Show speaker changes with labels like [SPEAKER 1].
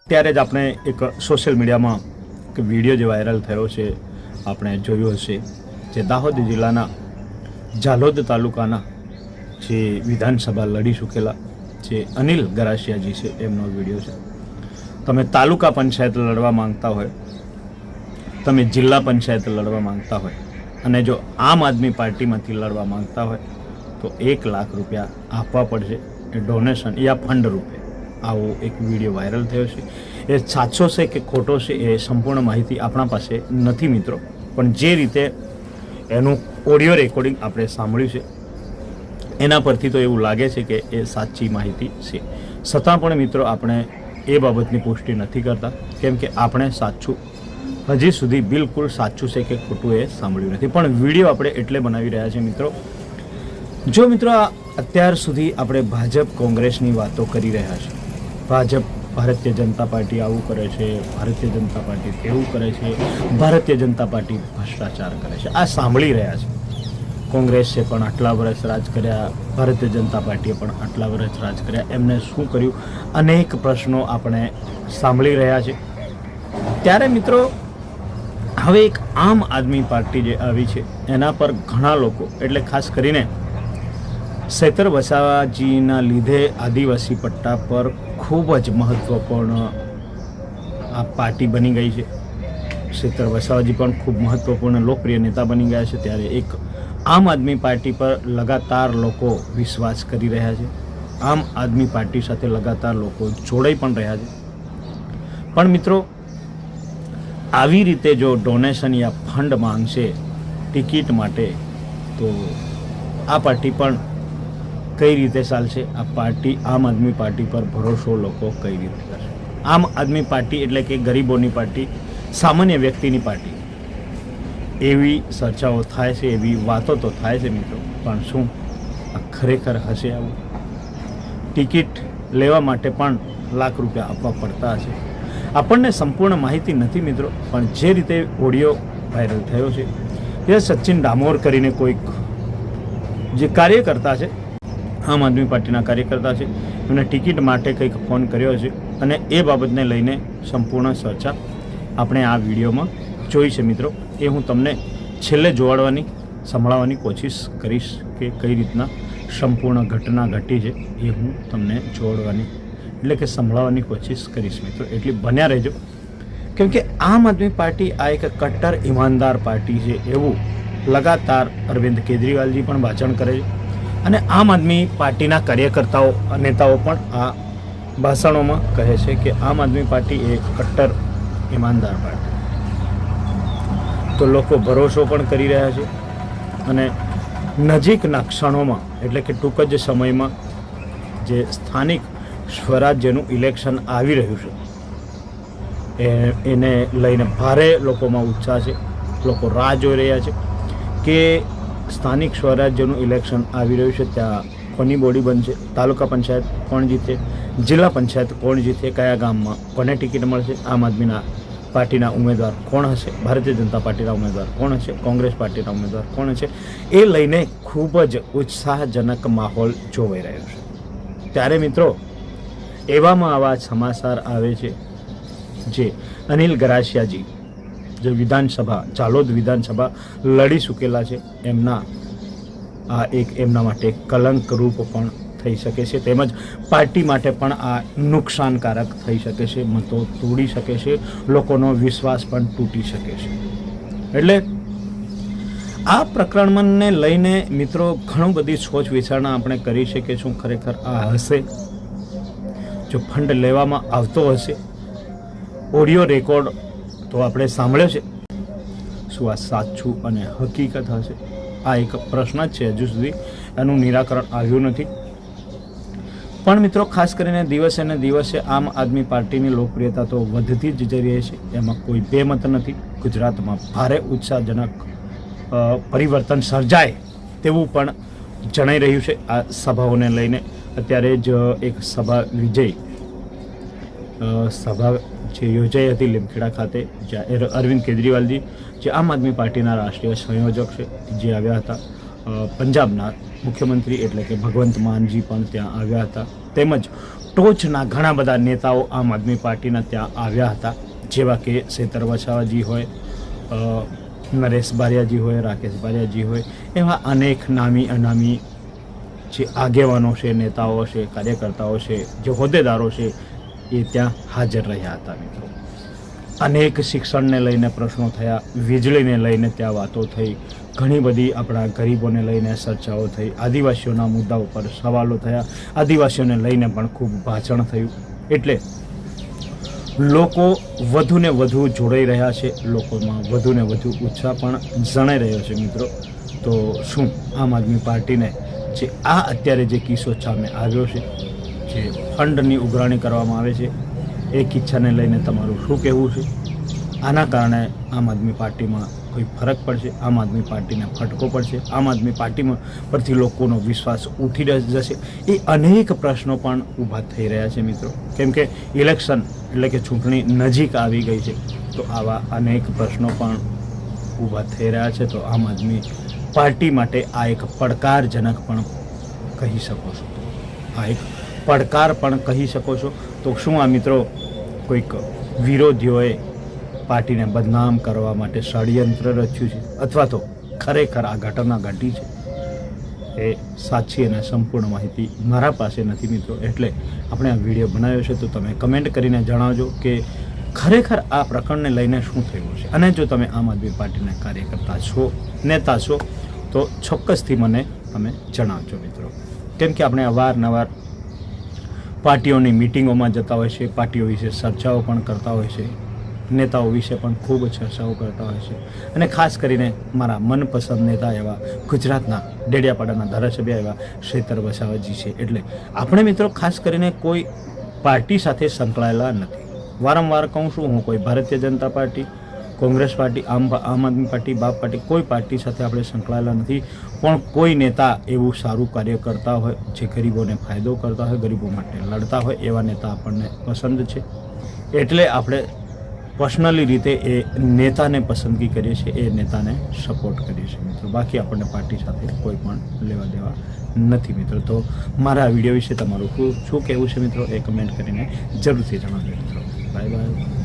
[SPEAKER 1] ત્યારે જ આપણે એક સોશિયલ મીડિયામાં એક વિડીયો જે વાયરલ થયો છે આપણે જોયો હશે, જે દાહોદ જિલ્લાના ઝાલોદ તાલુકાના જે વિધાનસભા લડી ચૂકેલા જે અનિલ ગરાસિયાજી છે એમનો વિડીયો છે. તમે તાલુકા પંચાયત લડવા માંગતા હોય, તમે જિલ્લા પંચાયત લડવા માંગતા હોય અને જો આમ આદમી પાર્ટીમાંથી લડવા માંગતા હોય તો 1 લાખ રૂપિયા આપવા પડશે એ ડોનેશન યા ફંડ રૂપે. આવો એક વિડીયો વાયરલ થયો છે. એ સાચો છે કે ખોટો છે એ સંપૂર્ણ માહિતી આપણા પાસે નથી મિત્રો, પણ જે રીતે એનું ઓડિયો રેકોર્ડિંગ આપણે સાંભળ્યું છે એના પરથી તો એવું લાગે છે કે એ સાચી માહિતી છે. છતાં પણ મિત્રો આપણે એ બાબતની પુષ્ટિ નથી કરતા, કેમ કે આપણે સાચું હજી સુધી બિલકુલ સાચું છે કે ખોટું એ સાંભળ્યું નથી. પણ વિડીયો આપણે એટલે બનાવી રહ્યા છીએ મિત્રો, જો મિત્રો અત્યાર સુધી આપણે ભાજપ કોંગ્રેસની વાતો કરી રહ્યા છે, ભાજપ ભારતીય જનતા પાર્ટી આવું કરે છે, ભારતીય જનતા પાર્ટી તેવું કરે છે, ભારતીય જનતા પાર્ટી ભ્રષ્ટાચાર કરે છે, આ સાંભળી રહ્યા છે. કોંગ્રેસે પણ આટલા વર્ષ રાજ કર્યા, ભારતીય જનતા પાર્ટીએ પણ આટલા વર્ષ રાજ કર્યા, એમને શું કર્યું, અનેક પ્રશ્નો આપણે સાંભળી રહ્યા છે. ત્યારે મિત્રો હવે એક આમ આદમી પાર્ટી જે આવી છે એના પર ઘણા લોકો, એટલે ખાસ કરીને સૈતર વસાવાજીના લીધે આદિવાસી પટ્ટા પર ખૂબ જ મહત્ત્વપૂર્ણ આ પાર્ટી બની ગઈ છે. સૈતર વસાવાજી પણ ખૂબ મહત્ત્વપૂર્ણ લોકપ્રિય નેતા બની ગયા છે. ત્યારે એક આમ આદમી પાર્ટી પર લગાતાર લોકો વિશ્વાસ કરી રહ્યા છે, આમ આદમી પાર્ટી સાથે લગાતાર લોકો જોડાઈ પણ રહ્યા છે. પણ મિત્રો આવી રીતે જો ડોનેશન યા ફંડ માંગશે ટિકિટ માટે તો આ પાર્ટી પણ કઈ રીતે ચાલશે? આ પાર્ટી આમ આદમી પાર્ટી પર ભરોસો લોકો કઈ રીતે કરશે? આમ આદમી પાર્ટી એટલે કે ગરીબોની પાર્ટી, સામાન્ય વ્યક્તિની પાર્ટી, એવી ચર્ચાઓ થાય છે, એવી વાતો તો થાય છે મિત્રો, પણ શું આ ખરેખર હશે આવું? ટિકિટ લેવા માટે પણ લાખ રૂપિયા આપવા પડતા હશે? આપણને સંપૂર્ણ માહિતી નથી મિત્રો, પણ જે રીતે ઓડિયો વાયરલ થયો છે તે સચિન ડામોર કરીને કોઈક જે કાર્યકર્તા છે, આમ આદમી પાર્ટીના કાર્યકર્તા છે, એમને ટિકિટ માટે કંઈક ફોન કર્યો છે અને એ બાબતને લઈને સંપૂર્ણ ચર્ચા આપણે આ વિડીયોમાં જોઈ છે મિત્રો. એ હું તમને છેલ્લે સંભળાવવાની કોશિશ કરીશ કે કઈ રીતના સંપૂર્ણ ઘટના ઘટી છે, એ હું તમને એટલે કે સંભળાવવાની કોશિશ કરીશ મિત્રો, એટલી બન્યા રહેજો. કેમ કે આમ આદમી પાર્ટી આ એક કટ્ટર ઈમાનદાર પાર્ટી છે એવું લગાતાર અરવિંદ કેજરીવાલજી પણ ભાષણ કરે છે અને આમ આદમી પાર્ટીના કાર્યકર્તાઓ નેતાઓ પણ આ ભાષણોમાં કહે છે કે આમ આદમી પાર્ટી એ કટ્ટર ઈમાનદાર પાર્ટી. તો લોકો ભરોસો પણ કરી રહ્યા છે અને નજીકના ક્ષણોમાં એટલે કે ટૂંક જ સમયમાં જે સ્થાનિક સ્વરાજ્યનું ઇલેક્શન આવી રહ્યું છે એને લઈને ભારે લોકોમાં ઉત્સાહ છે. લોકો રાહ જોઈ રહ્યા છે કે સ્થાનિક સ્વરાજ્યનું ઇલેક્શન આવી રહ્યું છે, ત્યાં કોની બોડી બનશે, તાલુકા પંચાયત કોણ જીતે, જિલ્લા પંચાયત કોણ જીતે, કયા ગામમાં કોને ટિકિટ મળશે, આમ આદમીના પાર્ટીના ઉમેદવાર કોણ હશે, ભારતીય જનતા પાર્ટીના ઉમેદવાર કોણ હશે, કોંગ્રેસ પાર્ટીના ઉમેદવાર કોણ હશે, એ લઈને ખૂબ જ ઉત્સાહજનક માહોલ જોવાઈ રહ્યો છે. ત્યારે મિત્રો એવામાં આવા સમાચાર આવે છે જે અનિલ ગરાસિયાજી જે ઝાલોદ વિધાનસભા લડી ચૂકેલા છે એમના માટે કલંકરૂપ પણ થઈ શકે છે, તેમજ પાર્ટી માટે પણ આ નુકસાનકારક થઈ શકે છે, મતો તોડી શકે છે, લોકોનો વિશ્વાસ પણ તૂટી શકે છે. એટલે આ પ્રકરણને લઈને મિત્રો ઘણું બધી સોચ વિચારણા આપણે કરી છે કે શું ખરેખર આ હશે? જો ફંડ લેવામાં આવતો હશે, ઓડિયો રેકોર્ડ તો આપણે સાંભળ્યો છે, શું આ સાચું અને હકીકત હશે? આ એક પ્રશ્ન જ છે, હજુ સુધી એનું નિરાકરણ આવ્યું નથી. પણ મિત્રો ખાસ કરીને દિવસે ને દિવસે આમ આદમી પાર્ટીની લોકપ્રિયતા તો વધતી જ જઈ રહી છે, એમાં કોઈ બેમત નથી. ગુજરાતમાં ભારે ઉત્સાહજનક પરિવર્તન સર્જાય તેવું પણ જણાઈ રહ્યું છે આ સભાઓને લઈને. અત્યારે જ એક સભા જે યોજાઈ હતી લીમખેડા ખાતે, જ્યાં અરવિંદ કેજરીવાલજી જે આમ આદમી પાર્ટીના રાષ્ટ્રીય સંયોજક છે જે આવ્યા હતા, પંજાબના મુખ્યમંત્રી એટલે કે ભગવંત માનજી પણ ત્યાં આવ્યા હતા, તેમજ ટોચના ઘણા બધા નેતાઓ આમ આદમી પાર્ટીના ત્યાં આવ્યા હતા, જેવા કે શેતર વસાવાજી હોય, નરેશ બારિયાજી હોય, રાકેશ બારિયાજી હોય, એવા અનેક નામી અનામી જે આગેવાનો છે, નેતાઓ છે, કાર્યકર્તાઓ છે, જે હોદ્દેદારો છે, એ ત્યાં હાજર રહ્યા હતા મિત્રો. અનેક શિક્ષણને લઈને પ્રશ્નો થયા, વીજળીને લઈને ત્યાં વાતો થઈ, ઘણી બધી આપણા ગરીબોને લઈને ચર્ચાઓ થઈ, આદિવાસીઓના મુદ્દાઓ પર સવાલો થયા, આદિવાસીઓને લઈને પણ ખૂબ ભાષણ થયું. એટલે લોકો વધુને વધુ જોડાઈ રહ્યા છે, લોકોમાં વધુને વધુ ઉત્સાહ પણ જણાઈ રહ્યો છે મિત્રો. તો શું આમ આદમી પાર્ટીને જે આ અત્યારે જે કિસ્સો સામે આવ્યો છે, જે ફંડની ઉઘરાણી કરવામાં આવે છે, એ કિસ્સાને લઈને તમારું શું કહેવું છે? આના કારણે આમ આદમી પાર્ટીમાં કોઈ ફરક પડશે? આમ આદમી પાર્ટીને ફટકો પડશે? આમ આદમી પાર્ટીમાં પરથી લોકોનો વિશ્વાસ ઉઠી જશે? એ અનેક પ્રશ્નો પણ ઊભા થઈ રહ્યા છે મિત્રો. કેમ કે ઇલેક્શન એટલે કે ચૂંટણી નજીક આવી ગઈ છે, તો આવા અનેક પ્રશ્નો પણ ઊભા થઈ રહ્યા છે. તો આમ આદમી પાર્ટી માટે આ એક પડકારજનક પણ કહી શકો છો, આ એક પડકાર પણ કહી શકો છો. તો શું આ મિત્રો કોઈક વિરોધીઓએ પાર્ટીને બદનામ કરવા માટે ષડયંત્ર રચ્યું છે, અથવા તો ખરેખર આ ઘટના ઘટી છે? એ સાચી અને સંપૂર્ણ માહિતી મારા પાસે નથી મિત્રો, એટલે આપણે આ વિડીયો બનાવ્યો છે. તો તમે કમેન્ટ કરીને જણાવજો કે ખરેખર આ પ્રકરણને લઈને શું થયું છે. અને જો તમે આમ આદમી પાર્ટીના કાર્યકર્તા છો, નેતા છો, તો ચોક્કસથી મને તમે જણાવજો મિત્રો. કેમ કે આપણે અવારનવાર પાર્ટીઓની મિટિંગોમાં જતા હોય છે, પાર્ટીઓ વિશે ચર્ચાઓ પણ કરતા હોય છે, નેતાઓ વિશે પણ ખૂબ ચર્ચાઓ કરતા હોય છે. અને ખાસ કરીને મારા મનપસંદ નેતા એવા ગુજરાતના ડેડિયાપાડાના ધારાસભ્ય એવા શેતર વસાવાજી છે. એટલે આપણે મિત્રો ખાસ કરીને કોઈ પાર્ટી સાથે સંકળાયેલા નથી. વારંવાર કહું છું, હું કોઈ ભારતીય જનતા પાર્ટી, કોંગ્રેસ પાર્ટી, આમ આદમી પાર્ટી, બાપ પાર્ટી, કોઈ પાર્ટી સાથે આપણે સંકળાયેલા નથી. પણ કોઈ નેતા એવું સારું કાર્ય કરતા હોય, જે ગરીબોને ફાયદો કરતા હોય, ગરીબો માટે લડતા હોય, એવા નેતા આપણને પસંદ છે. એટલે આપણે પર્સનલી રીતે એ નેતાને પસંદગી કરીએ છીએ, એ નેતાને સપોર્ટ કરીએ છીએ મિત્રો. બાકી આપણને પાર્ટી સાથે કોઈ પણ લેવા દેવા નથી મિત્રો. તો મારા આ વિડીયો વિશે તમારું શું કહેવું છે મિત્રો, એ કમેન્ટ કરીને જરૂરથી જણાવજો મિત્રો. Bye bye.